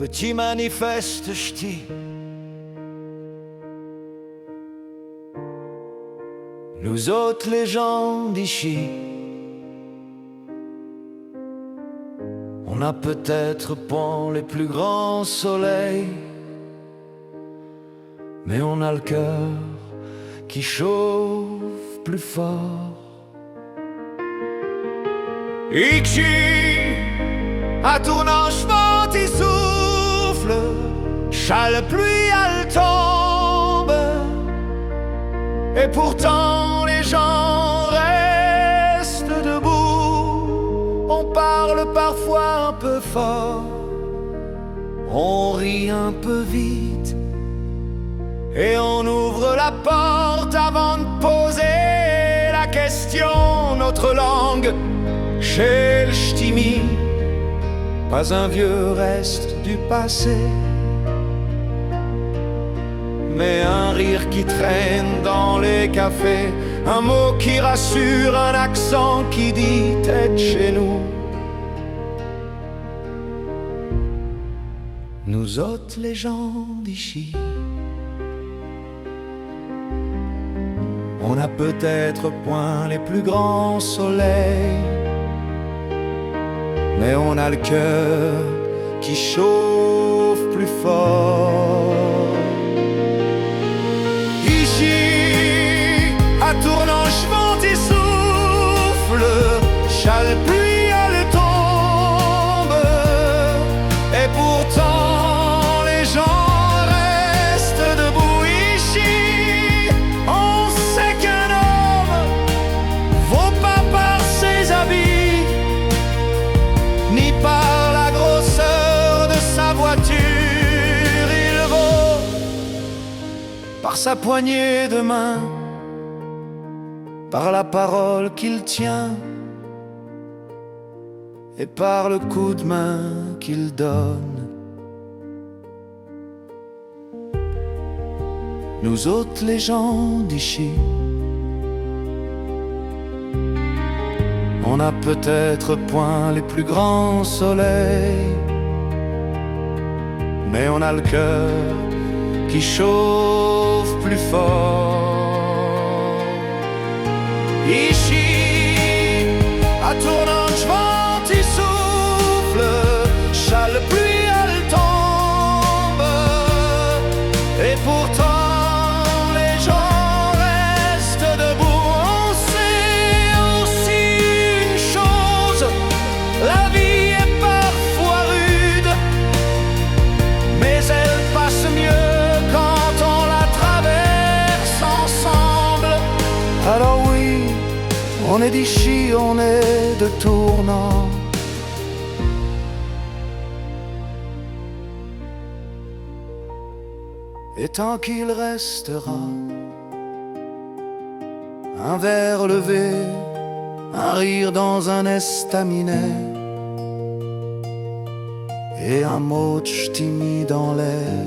petit manifeste ch'ti. Nous autres les gens d'ici, on a peut-être point les plus grands soleils, mais on a le cœur qui chauffe plus fort. Ici, à tournant il souffle, chale pluie elle tombe, et pourtant les gens restent debout. On parle parfois un peu fort, on rit un peu vite, et on ouvre la porte avant de poser la question. Notre langue, chez le ch'timi, pas un vieux reste du passé, mais un rire qui traîne dans les cafés, un mot qui rassure, un accent qui dit t'es de chez nous. Nous autres les gens d'ici, on a peut-être point les plus grands soleils, mais on a le cœur qui chauffe plus fort. Ici, à tournant il souffle, chale pluie elle tombe, et pourtant les gens restent debout. Ici, on sait qu'un homme vaut pas par ses habits, ni par la grosseur de sa voiture. Il vaut par sa poignée de main, par la parole qu'il tient, et par le coup de main qu'il donne. Nous autres les gens d'ici, on a peut-être point les plus grands soleils, mais on a le cœur qui chauffe plus fort. Ici, à tournant il souffle, chale pluie elle tombe, et pourtant les gens restent debout. On sait aussi une chose, la vie est parfois rude, mais elle passe mieux quand on la traverse ensemble. Alors oui, on est d'ici, on est de tournant, et tant qu'il restera un verre levé, un rire dans un estaminet, et un mot de ch'timi dans l'air,